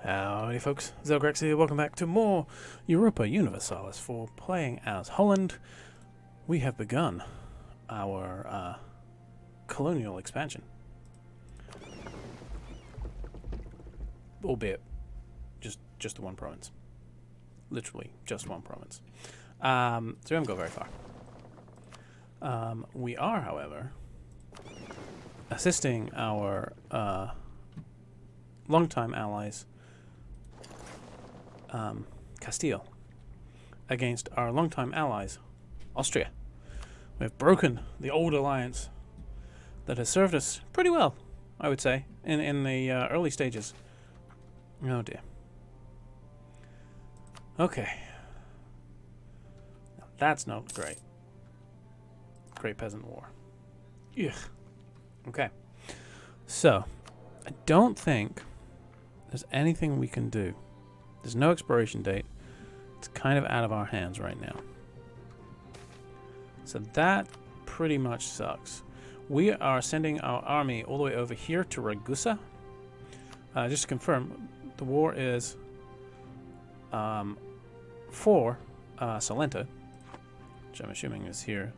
Howdy folks, Zelgrax here, welcome back to more Europa Universalis for playing as Holland. We have begun our colonial expansion. Albeit, just the one province. Literally, just one province. So we haven't got very far. We are, however, assisting our longtime allies Castile against our longtime allies Austria. We have broken the old alliance that has served us pretty well, I would say, in the early stages. Oh dear. Okay. Now that's not great. Great Peasant War. Ugh. Okay. So, I don't think there's anything we can do. There's no expiration date. It's kind of out of our hands right now. So that pretty much sucks. We are sending our army all the way over here to Ragusa. Just to confirm, the war is for Salento, which I'm assuming is here.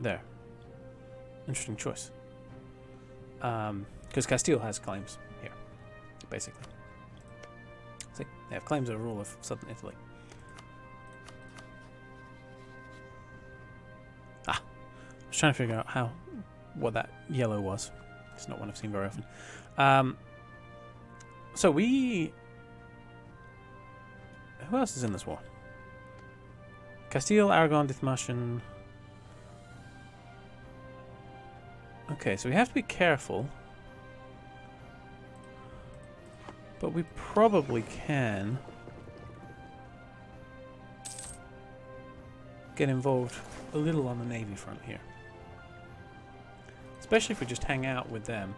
There. Interesting choice. Because Castile has claims here, basically. See, they have claims over all of southern Italy. I was trying to figure out what that yellow was. It's not one I've seen very often. So we... Who else is in this war? Castile, Aragon, Dithmarschen. Okay, so we have to be careful. But we probably can get involved a little on the Navy front here. Especially if we just hang out with them.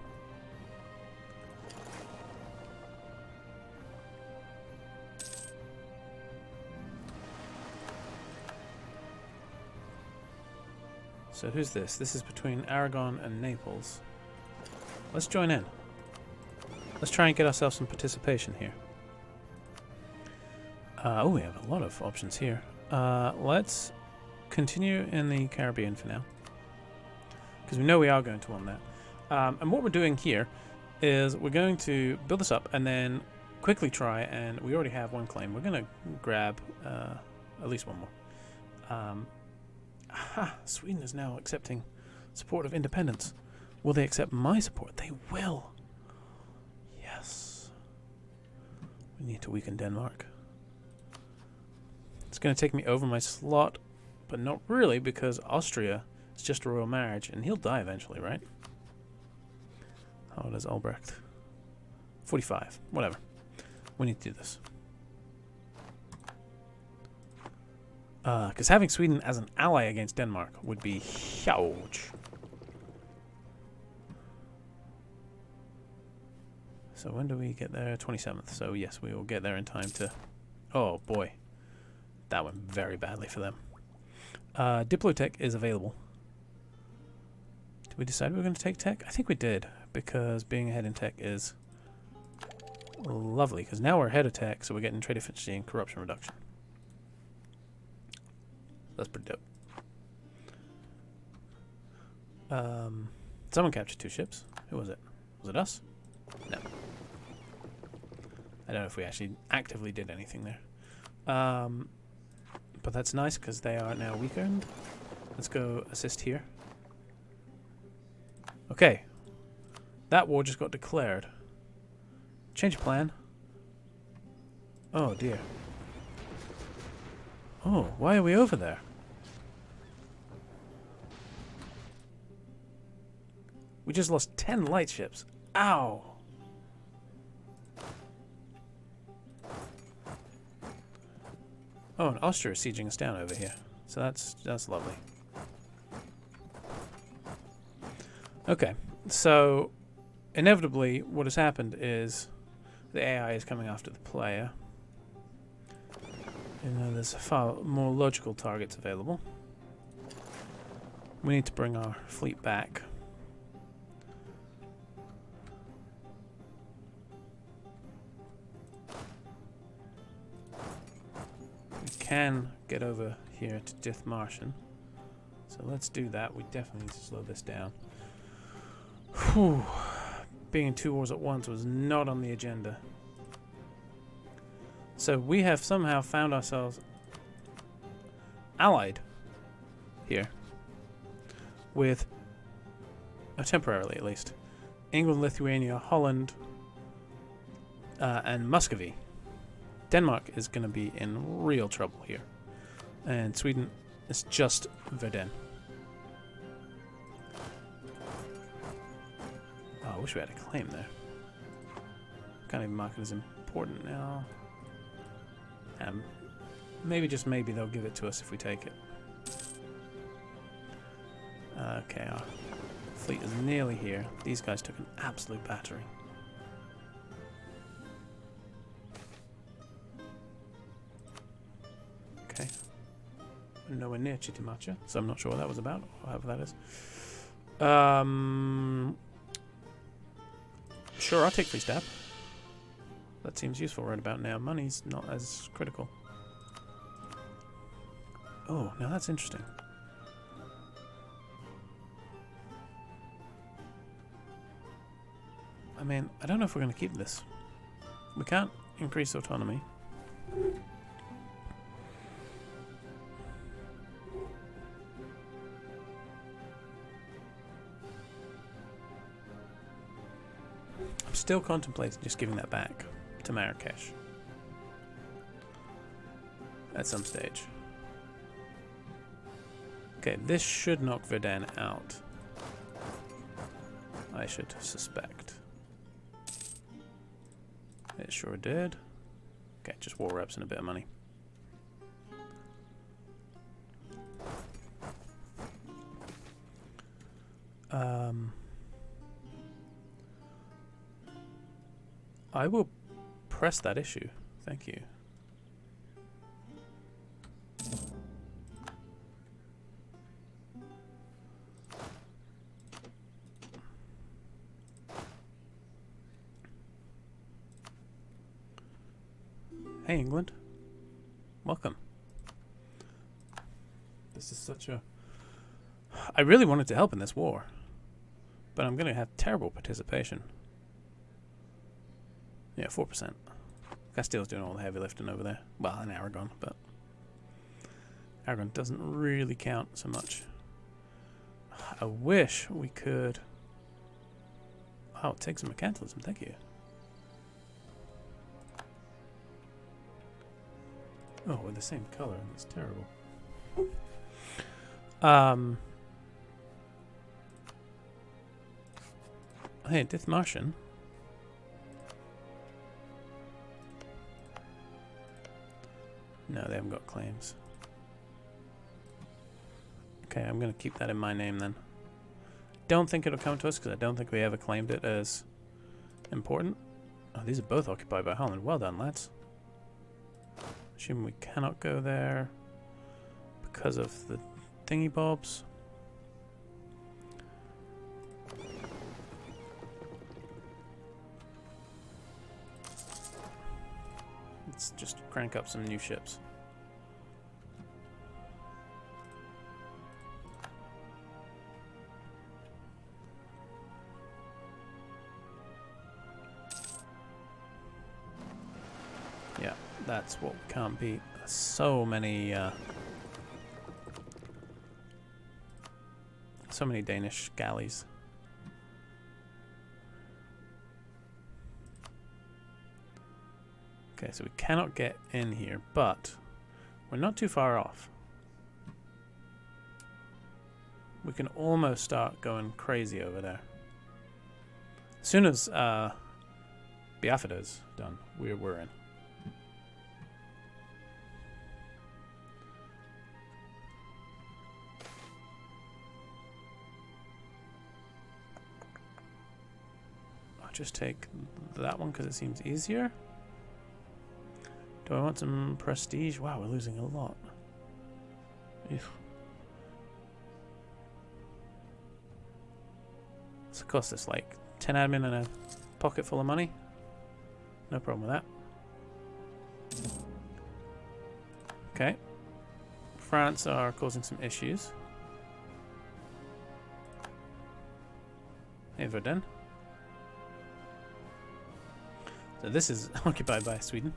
So who's this? This is between Aragon and Naples. Let's join in. Let's try and get ourselves some participation here. Oh, we have a lot of options here. Let's continue in the Caribbean for now, because we know we are going to want that. And what we're doing here is we're going to build this up and then quickly try, and we already have one claim. We're going to grab at least one more. Sweden is now accepting support of independence. Will they accept my support? They will. Yes. We need to weaken Denmark. It's going to take me over my slot, but not really, because Austria is just a royal marriage, and he'll die eventually, right? How old is Albrecht? 45. Whatever. We need to do this. Because having Sweden as an ally against Denmark would be huge. So when do we get there? 27th. So yes, we will get there in time to... Oh boy. That went very badly for them. Diplotech is available. Did we decide we were going to take tech? I think we did, because being ahead in tech is lovely. Because now we're ahead of tech, so we're getting trade efficiency and corruption reduction. That's pretty dope. Someone captured 2 ships. Who was it? Was it us? No. I don't know if we actually actively did anything there. But that's nice because they are now weakened. Let's go assist here. Okay. That war just got declared. Change of plan. Oh dear. Oh, why are we over there? We just lost 10 light ships. Ow! Oh, and Austria is sieging us down over here. So that's lovely. Okay, so inevitably what has happened is the AI is coming after the player. And there's far more logical targets available. We need to bring our fleet back. can get over here to Dithmarschen. So let's do that. We definitely need to slow this down. Whew. Being in 2 wars at once was not on the agenda. So we have somehow found ourselves allied here with, temporarily at least, England, Lithuania, Holland, and Muscovy. Denmark is going to be in real trouble here. And Sweden is just Verdun. Oh, I wish we had a claim there. Can't even mark it as important now. Maybe, just maybe, they'll give it to us if we take it. Okay, our fleet is nearly here. These guys took an absolute battering. Okay. We're nowhere near Chitimacha, so I'm not sure what that was about, or however that is. Sure, I'll take free stab. That seems useful right about now. Money's not as critical. Oh, now that's interesting. I mean, I don't know if we're going to keep this. We can't increase autonomy. I'm still contemplating just giving that back to Marrakesh at some stage. Okay, this should knock Verdun out. I should suspect. It sure did. Okay, just war reps and a bit of money. I will press that issue. Thank you. Hey, England. Welcome. This is such a... I really wanted to help in this war, but I'm going to have terrible participation. Yeah, 4%. Castile's doing all the heavy lifting over there. Well, and Aragon, but Aragon doesn't really count so much. I wish we could... Oh, take some mercantilism, thank you. Oh, we're the same color. That's terrible. Hey, Dithmarschen. No, they haven't got claims. Okay, I'm going to keep that in my name then. Don't think it'll come to us because I don't think we ever claimed it as important. Oh, these are both occupied by Holland. Well done, lads. Assume we cannot go there because of the thingy bobs. Let's just crank up some new ships. Yeah, that's what we can't beat. So many Danish galleys. Okay, so we cannot get in here, but we're not too far off. We can almost start going crazy over there. As soon as Biafra's done, we're in. I'll just take that one because it seems easier. Do I want some prestige? Wow, we're losing a lot. Eef. What's it cost us? Like 10 admin and a pocket full of money? No problem with that. Okay. France are causing some issues. Hey, Verdun. So this is occupied by Sweden.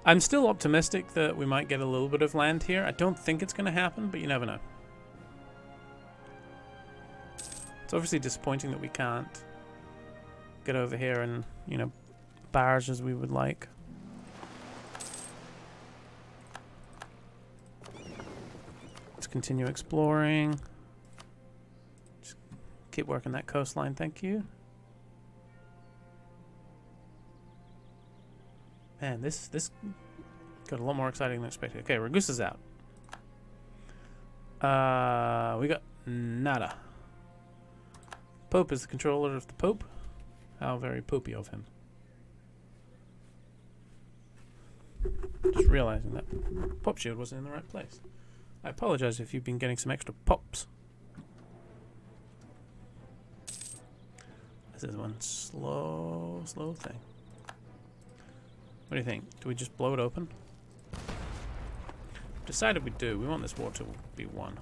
I'm still optimistic that we might get a little bit of land here. I don't think it's going to happen, but you never know. It's obviously disappointing that we can't get over here and, you know, barge as we would like. Let's continue exploring. Just keep working that coastline, thank you. Man, this got a lot more exciting than expected. Okay, Ragusa's out. We got nada. Pope is the controller of the Pope. How very popey of him. Just realizing that pop shield wasn't in the right place. I apologize if you've been getting some extra pops. This is one slow thing. What do you think? Do we just blow it open? Decided we do. We want this war to be won.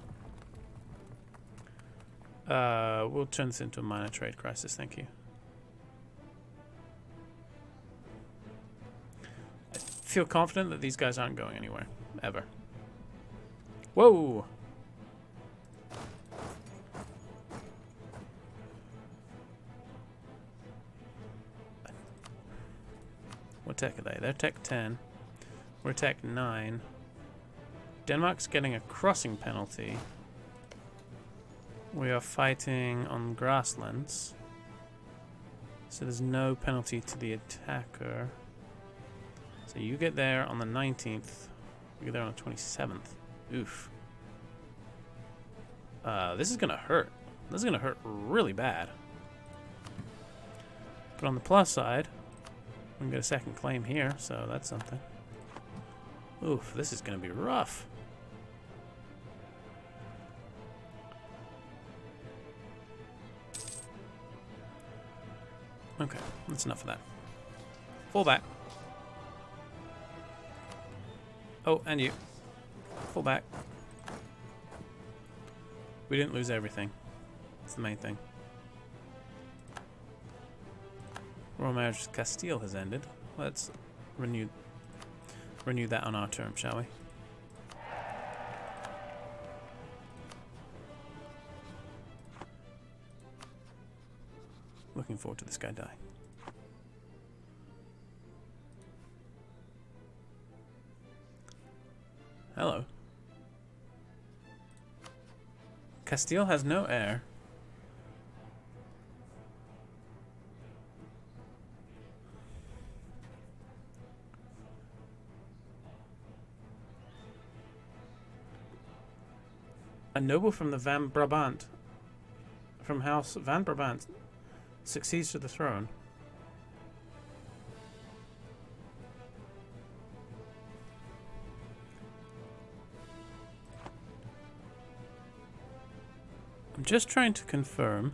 We'll turn this into a minor trade crisis, thank you. I feel confident that these guys aren't going anywhere. Ever. Whoa! What tech are they? They're tech 10. We're tech 9. Denmark's getting a crossing penalty. We are fighting on grasslands. So there's no penalty to the attacker. So you get there on the 19th. We get there on the 27th. Oof. This is gonna hurt. This is gonna hurt really bad. But on the plus side, we can get a second claim here, so that's something. Oof, this is gonna be rough. Okay, that's enough of that. Fall back. Oh, and you. Fall back. We didn't lose everything. That's the main thing. Royal Marriage of Castile has ended. Let's renew that on our term, shall we? Looking forward to this guy dying. Hello. Castile has no heir. A noble from the Van Brabant, from House Van Brabant, succeeds to the throne. I'm just trying to confirm.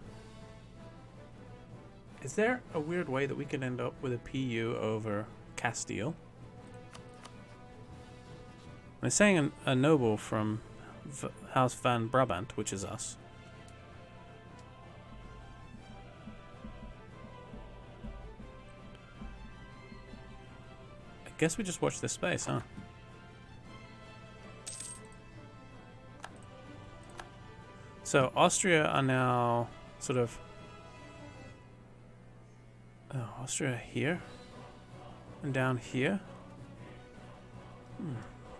Is there a weird way that we could end up with a PU over Castile? I'm saying a noble from House Van Brabant, which is us. I guess we just watch this space, huh? So Austria are now sort of... Oh, Austria here? And down here?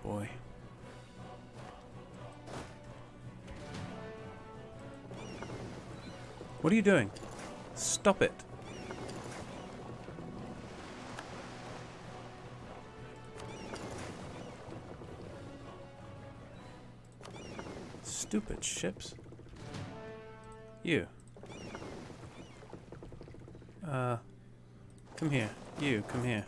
Boy. What are you doing? Stop it. Stupid ships. You. Come here. You, come here.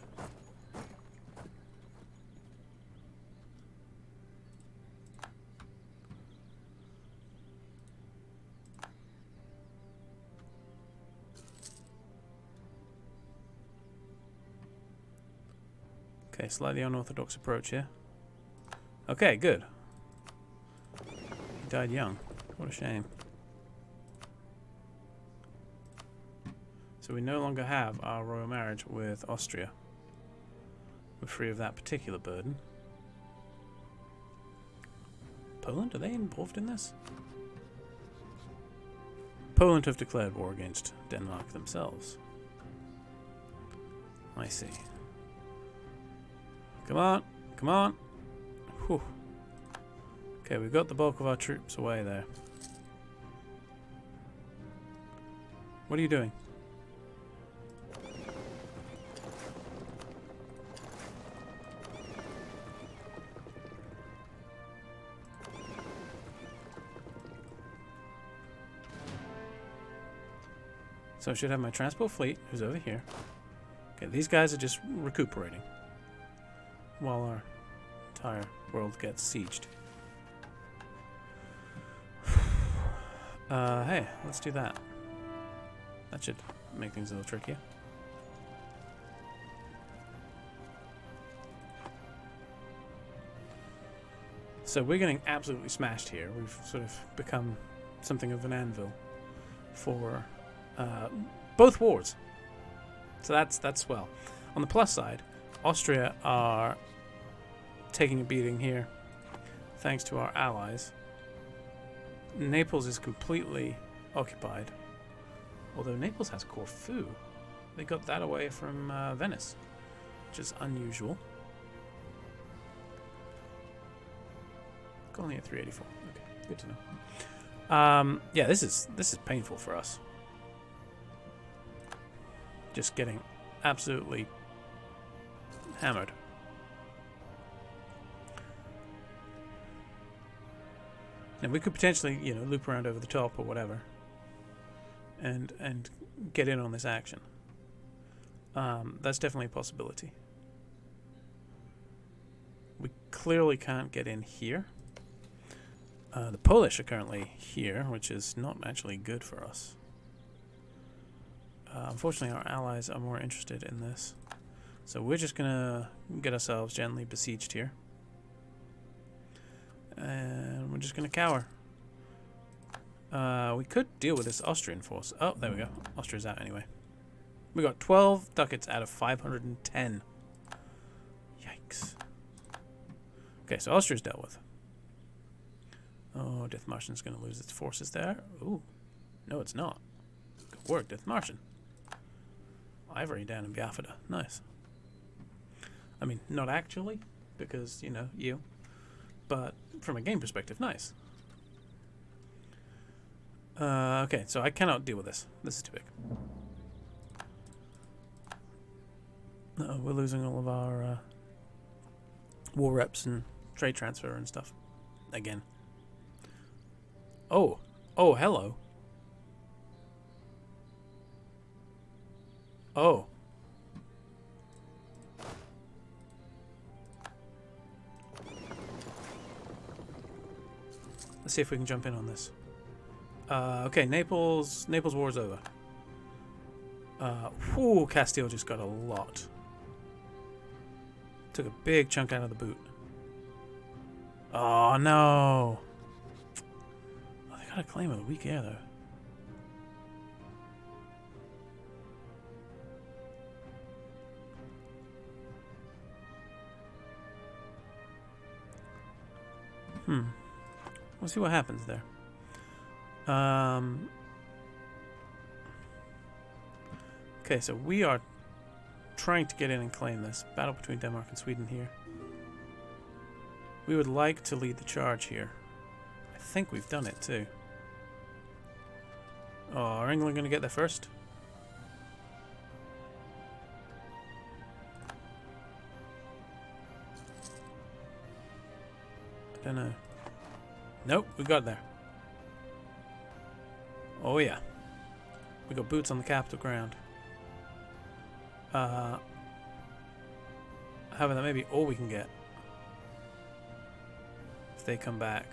Okay, slightly unorthodox approach here. Okay, good. He died young. What a shame. So we no longer have our royal marriage with Austria. We're free of that particular burden. Poland? Are they involved in this? Poland have declared war against Denmark themselves. I see. Come on. Come on. Whew. Okay, we've got the bulk of our troops away there. What are you doing? So I should have my transport fleet, who's over here. Okay, these guys are just recuperating while our entire world gets sieged. Hey, let's do that. That should make things a little trickier. So we're getting absolutely smashed here. We've sort of become something of an anvil for both wars. So that's swell. On the plus side, Austria are taking a beating here thanks to our allies. Naples is completely occupied. Although Naples has Corfu. They got that away from Venice, which is unusual. Only at 384. Okay, good to know. Yeah, this is painful for us. Just getting absolutely hammered. And we could potentially, you know, loop around over the top or whatever, and get in on this action. That's definitely a possibility. We clearly can't get in here. The Polish are currently here, which is not actually good for us. Unfortunately, our allies are more interested in this. So we're just going to get ourselves gently besieged here. And we're just going to cower. We could deal with this Austrian force. Oh, there we go. Austria's out anyway. We got 12 ducats out of 510. Yikes. Okay, so Austria's dealt with. Oh, Death Martian's going to lose its forces there. Ooh. No, it's not. Good work, Death Martian. Ivory down in Biafra. Nice. I mean, not actually, because, you know, you. But from a game perspective, nice. Okay, so I cannot deal with this. This is too big. Uh-oh, we're losing all of our war reps and trade transfer and stuff. Again. Oh. Oh, hello. Oh. Let's see if we can jump in on this. Okay, Naples war's over. Whew, Castile just got a lot. Took a big chunk out of the boot. Oh, no. Oh, they got a claim of the weak air, though. We'll see what happens there. Okay, so we are trying to get in and claim this. Battle between Denmark and Sweden here. We would like to lead the charge here. I think we've done it too. Oh, are England going to get there first? I don't know. Nope, we got there. Oh yeah. We got boots on the capital ground. However, that may be all we can get. If they come back.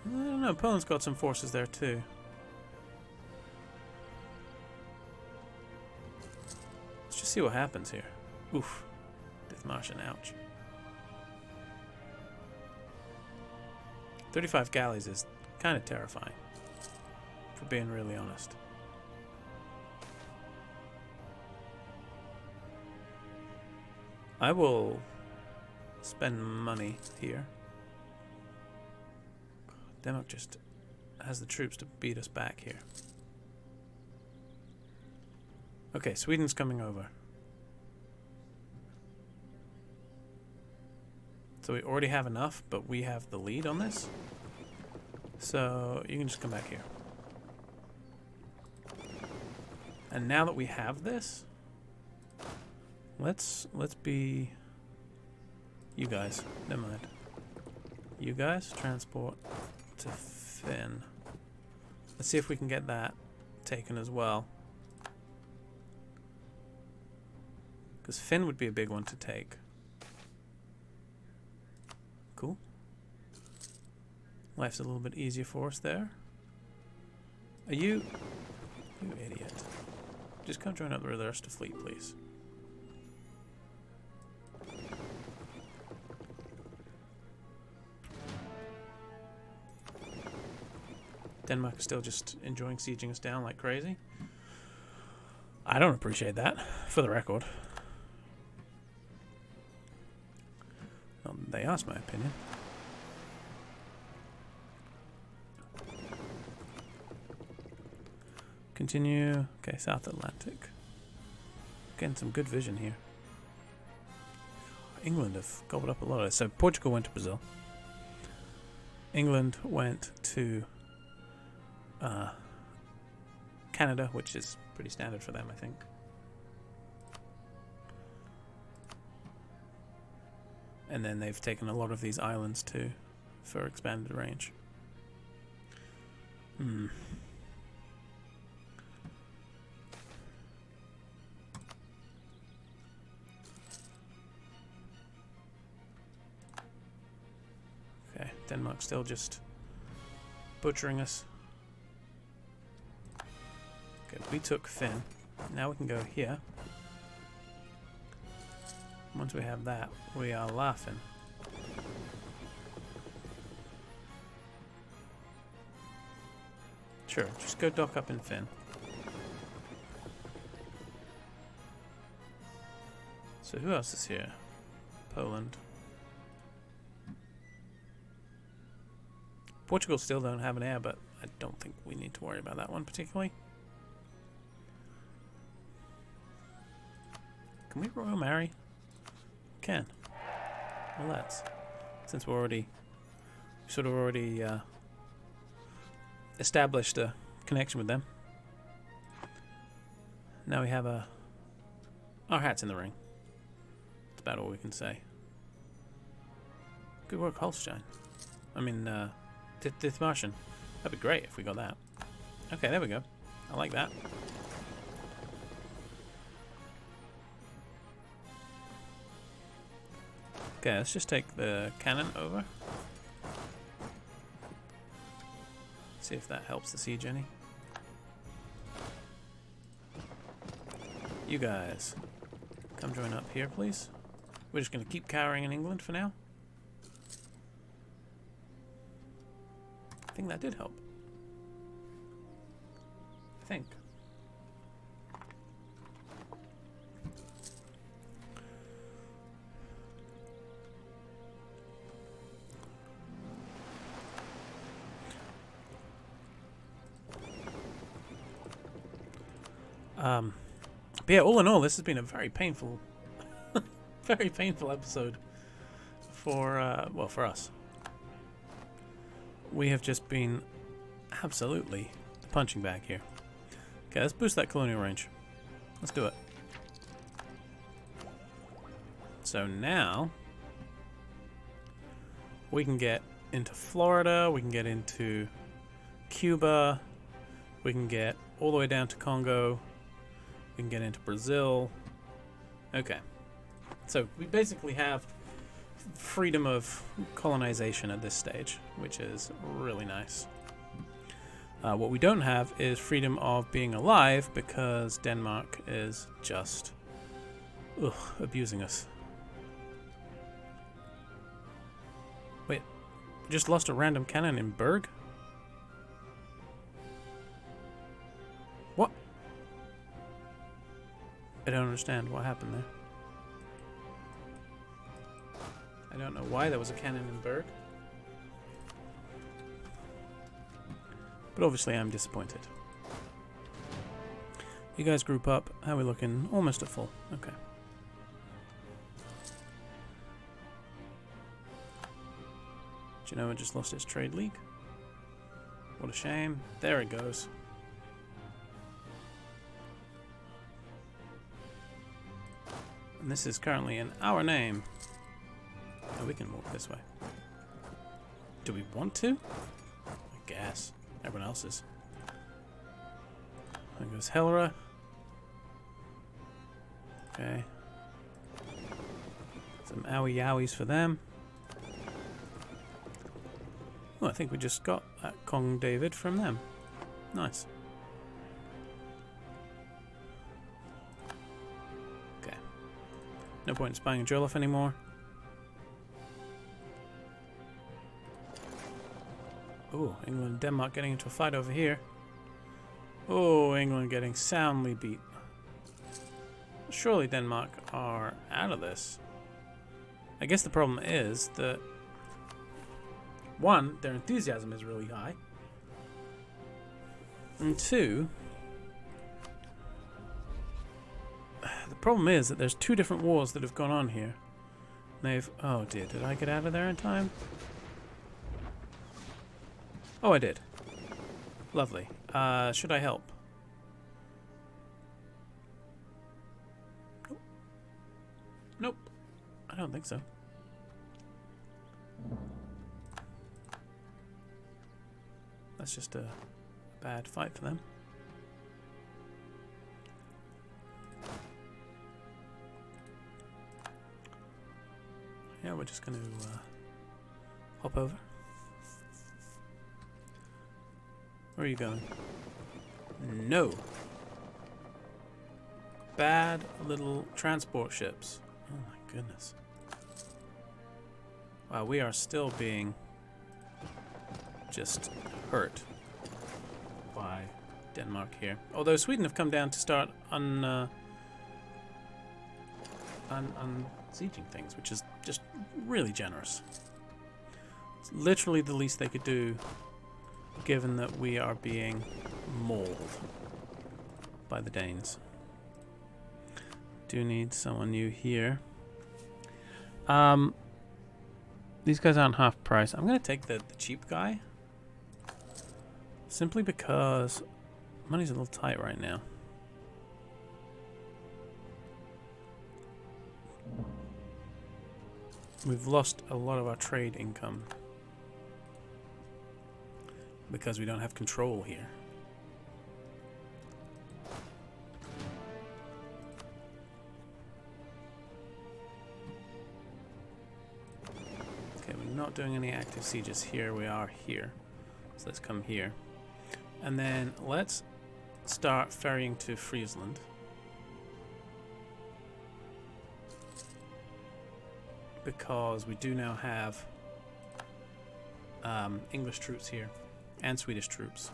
I don't know, Poland's got some forces there too. Let's just see what happens here. Oof. Death Martian, ouch. 35 galleys is kind of terrifying, for being really honest. I will spend money here. Denmark just has the troops to beat us back here. Okay, Sweden's coming over. So we already have enough, but we have the lead on this. So you can just come back here. And now that we have this, let's be you guys. Never mind. You guys transport to Finn. Let's see if we can get that taken as well. Because Finn would be a big one to take. Cool. Life's a little bit easier for us there. Are you... You idiot. Just come join up the rest of the fleet, please. Denmark is still just enjoying sieging us down like crazy. I don't appreciate that, for the record. Well, they asked my opinion. Continue. Okay, South Atlantic. Getting some good vision here. England have gobbled up a lot of it. So Portugal went to Brazil. England went to Canada, which is pretty standard for them, I think. And then they've taken a lot of these islands too for expanded range. Okay, Denmark's still just butchering us. Okay, we took Finn. Now we can go here. Once we have that, we are laughing. Sure, just go dock up in Finn. So who else is here? Poland. Portugal still don't have an heir, but I don't think we need to worry about that one particularly. Can we royal marry? Can. Well, let's. Since we're already established a connection with them. Now we have our hat's in the ring. That's about all we can say. Good work, Holstein. I mean, Dithmarschen. That'd be great if we got that. Okay, there we go. I like that. Okay, let's just take the cannon over. See if that helps the siege any. You guys, come join up here, please. We're just going to keep cowering in England for now. I think that did help. I think. But yeah, all in all, this has been a very painful, very painful episode for, well, for us. We have just been absolutely the punching bag here. Okay, let's boost that colonial range. Let's do it. So now we can get into Florida, we can get into Cuba, we can get all the way down to Congo. We can get into Brazil. Okay. So we basically have freedom of colonization at this stage, which is really nice. What we don't have is freedom of being alive because Denmark is just abusing us. Wait, Just lost a random cannon in Berg? What? I don't understand what happened there. I don't know why there was a cannon in Berg. But obviously I'm disappointed. You guys group up. How are we looking? Almost at full. Okay. Genoa just lost its trade league. What a shame. There it goes. And this is currently in our name. Oh, we can walk this way. Do we want to? I guess. Everyone else is. There goes Helra. Okay. Some owie yowies for them. Oh, I think we just got that Kong David from them. Nice. Okay. No point in spying Joloffe anymore. Oh, England and Denmark getting into a fight over here. Oh, England getting soundly beat. Surely Denmark are out of this. I guess the problem is that, one, their enthusiasm is really high. And two, the problem is that there's two different wars that have gone on here. They've... Oh dear, did I get out of there in time? Oh, I did. Lovely. Should I help? Nope. Nope. I don't think so. That's just a bad fight for them. Yeah, we're just going to hop over. Where are you going? No. Bad little transport ships. Oh my goodness. Wow, we are still being just hurt by Denmark here. Although Sweden have come down to start sieging things, which is just really generous. It's literally the least they could do, given that we are being mauled by the Danes. Do need someone new here. These guys aren't half price. I'm going to take the cheap guy. Simply because money's a little tight right now. We've lost a lot of our trade income because we don't have control here. Okay, we're not doing any active sieges here. We are here. So let's come here. And then let's start ferrying to Friesland. Because we do now have English troops here and Swedish troops.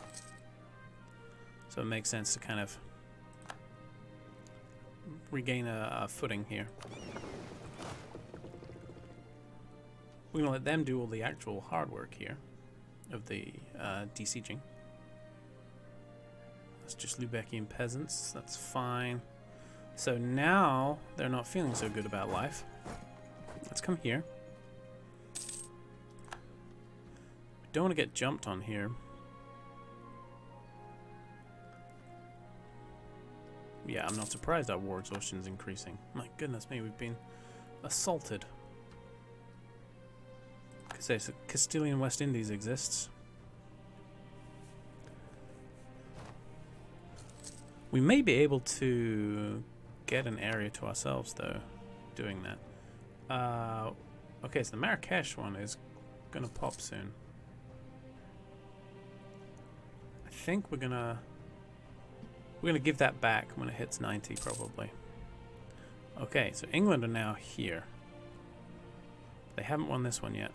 So it makes sense to kind of regain a footing here. We're going to let them do all the actual hard work here of the besieging. That's just Lübeckian peasants. That's fine. So now they're not feeling so good about life. Let's come here. We don't want to get jumped on here. Yeah, I'm not surprised our war exhaustion is increasing. My goodness me, we've been assaulted. Because Castilian West Indies exists. We may be able to get an area to ourselves, though, doing that. Okay, so the Marrakesh one is gonna pop soon. I think we're gonna give that back when it hits 90, probably. Okay, so England are now here. They haven't won this one yet.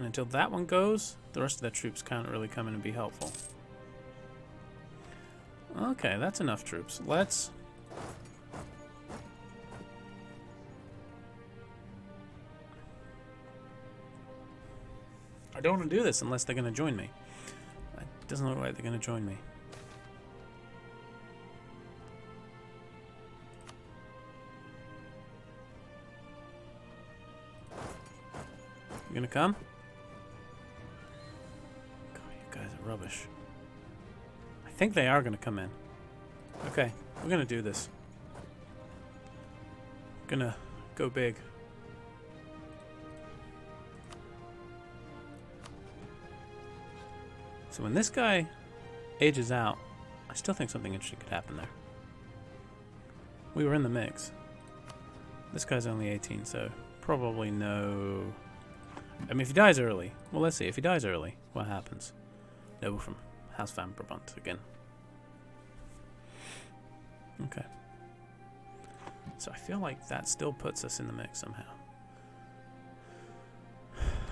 And until that one goes, the rest of their troops can't really come in and be helpful. Okay, that's enough troops. Let's... I don't want to do this unless they're going to join me. It doesn't look like they're going to join me. You gonna come? God, you guys are rubbish. I think they are gonna come in. Okay, we're gonna do this. Gonna go big. So when this guy ages out, I still think something interesting could happen there. We were in the mix. This guy's only 18, so probably no... I mean, if he dies early... Well, let's see. If he dies early, what happens? Noble from House Van Brabant again. Okay. So I feel like that still puts us in the mix somehow.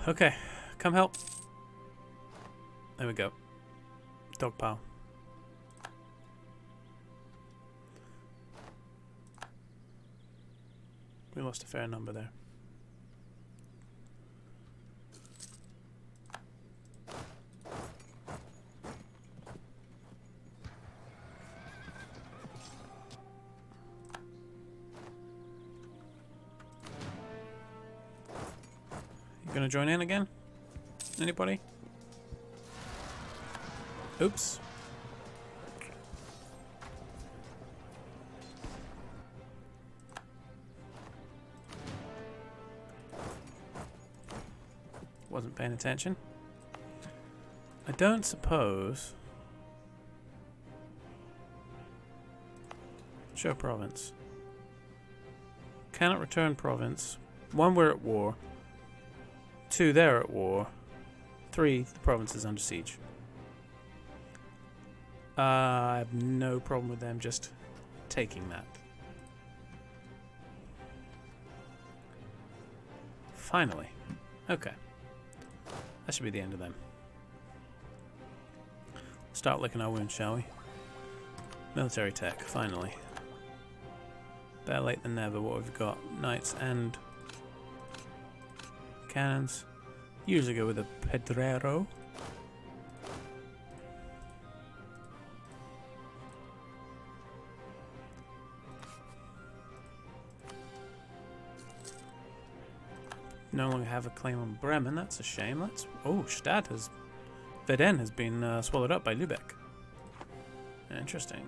Okay. Come help. There we go. Dogpile. We lost a fair number there. You gonna join in again? Anybody? Oops. Wasn't paying attention. I don't suppose... Show province. Cannot return province. 1, we're at war. 2, they're at war. 3, the province is under siege. I have no problem with them just taking that. Finally. Okay. That should be the end of them. Start licking our wounds, shall we? Military tech, finally. Better late than never. What we've got? Knights and cannons. Usually go with a pedrero. No longer have a claim on Bremen. That's a shame. That's... Oh, Stad has... Verden has been swallowed up by Lübeck. Interesting.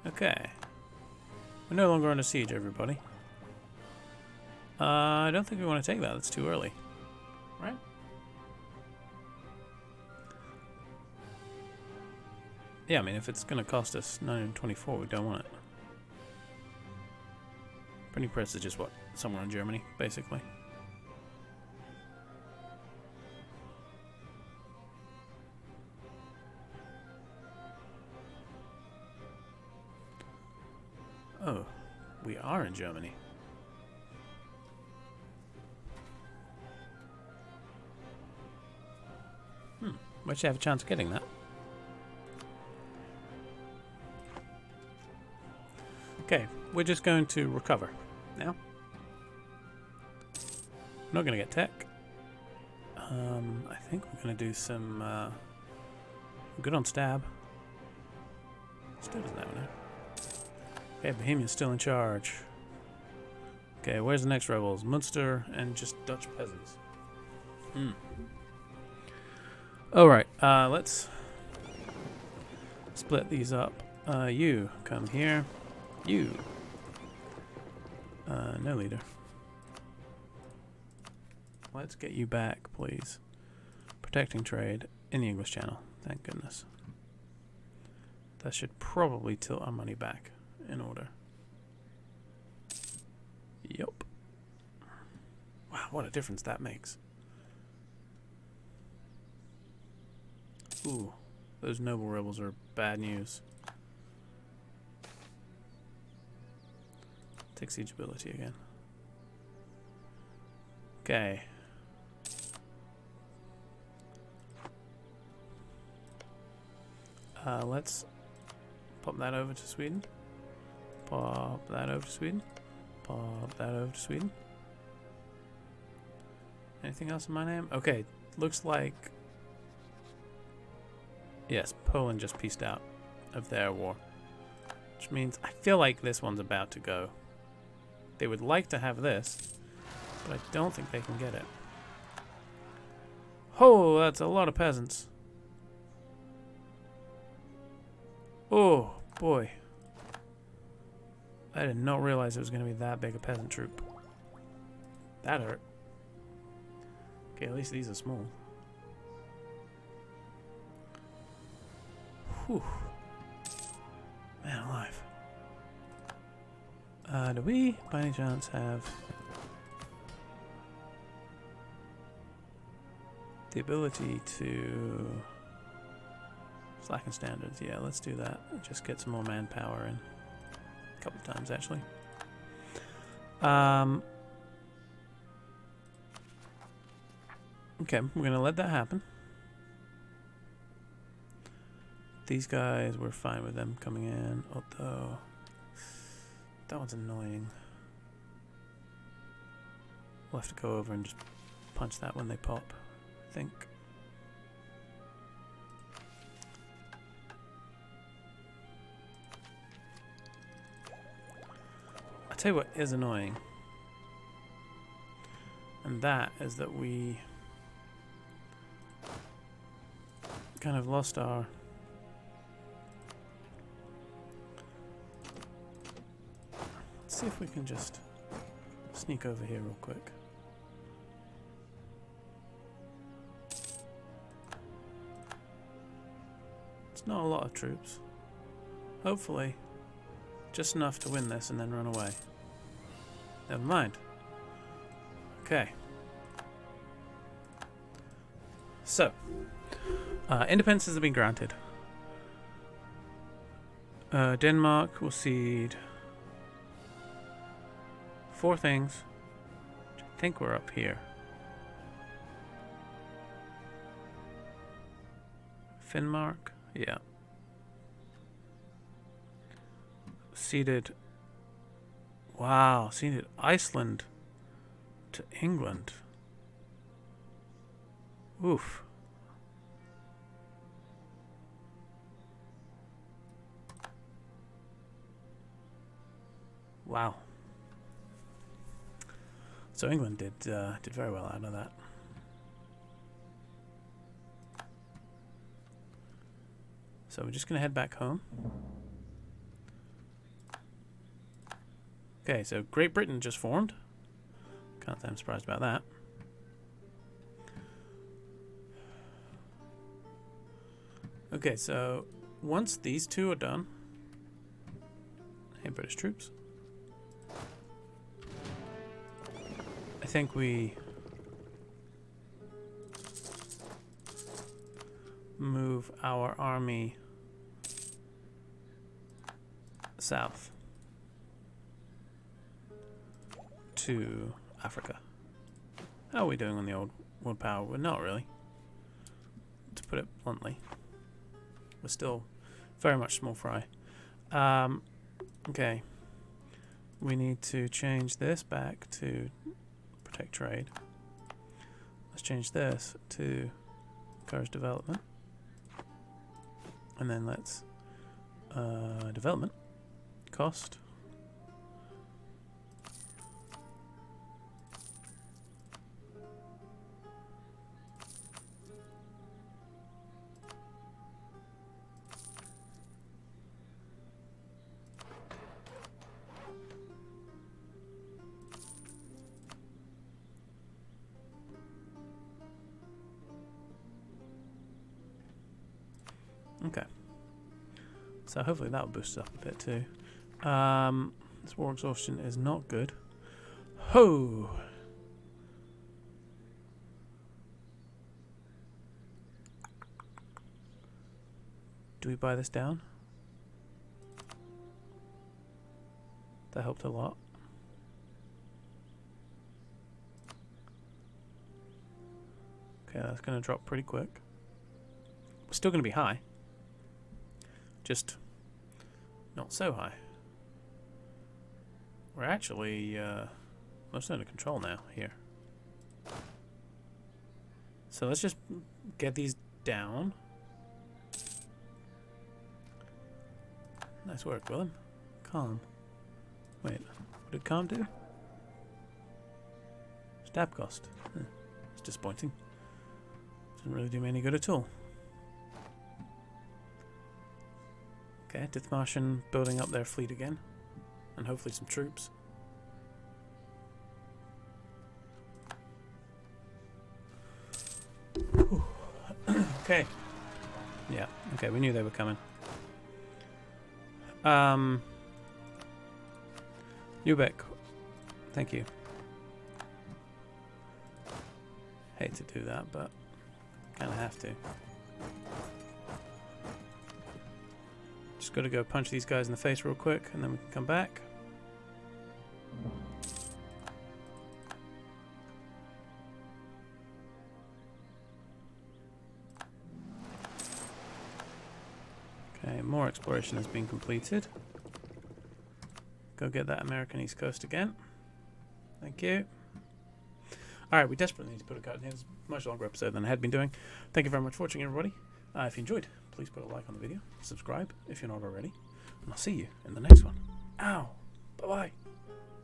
Okay. We're no longer under siege, everybody. I don't think we want to take that. That's too early. Right? Yeah, I mean, if it's going to cost us 924, we don't want it. Printing press is just what? Somewhere in Germany, basically. Oh, we are in Germany. Might you have a chance of getting that? Okay, we're just going to recover now. We're not going to get tech. I think we're going to do some... we're good on stab. Still doesn't have it now. Okay, Bohemia's still in charge. Okay, where's the next rebels? Munster and just Dutch peasants. Alright, let's split these up. You, come here. You. No leader. Let's get you back, please. Protecting trade in the English Channel. Thank goodness. That should probably tilt our money back in order. Yup. Wow, what a difference that makes. Ooh, those noble rebels are bad news. Take siege ability again. Okay. Let's pop that over to Sweden. Pop that over to Sweden. Pop that over to Sweden. Anything else in my name? Okay, looks like... Yes, Poland just pieced out of their war. Which means I feel like this one's about to go. They would like to have this, but I don't think they can get it. Oh, that's a lot of peasants. Oh, boy. I did not realize it was going to be that big a peasant troop. That hurt. Okay, at least these are small. Whew. Man alive. Do we, by any chance, have the ability to slacken standards? Yeah, let's do that. Just get some more manpower in. A couple of times, actually. Okay, we're going to let that happen. These guys, we're fine with them coming in, although that one's annoying. We'll have to go over and just punch that when they pop, I think. I'll tell you what is annoying, and that is that we kind of lost our... Let's see if we can just sneak over here real quick. It's not a lot of troops. Hopefully, just enough to win this and then run away. Never mind. Okay. So, independences have been granted. Denmark will cede 4 things. Which I think we're up here. Finnmark, yeah. Ceded. Wow, ceded Iceland to England. Oof. Wow. So England did very well out of that. So we're just gonna head back home. Okay, so Great Britain just formed. Can't say I'm surprised about that. Okay, so once these two are done, hey British troops, I think we move our army south to Africa. How are we doing on the old world power? We're not really, to put it bluntly. We're still very much small fry. Okay. We need to change this back to protect trade. Let's change this to encourage development. And then let's development cost. Okay. So hopefully that'll boost us up a bit too. This war exhaustion is not good. Ho! Do we buy this down? That helped a lot. Okay, that's going to drop pretty quick. We're still going to be high. Just not so high. We're actually most under control now here. So let's just get these down. Nice work, Willem. Calm. Wait, what did calm do? Stab cost. It's disappointing. Doesn't really do me any good at all. Okay, Dithmarschen building up their fleet again. And hopefully some troops. Okay. Yeah, okay, we knew they were coming. Lubeck. Thank you. Hate to do that, but kind of have to. Just got to go punch these guys in the face real quick, and then we can come back. Okay, more exploration has been completed. Go get that American East Coast again. Thank you. Alright, we desperately need to put a cut in here. It's a much longer episode than I had been doing. Thank you very much for watching, everybody. If you enjoyed, please put a like on the video. Subscribe if you're not already. And I'll see you in the next one. Ow! Bye-bye.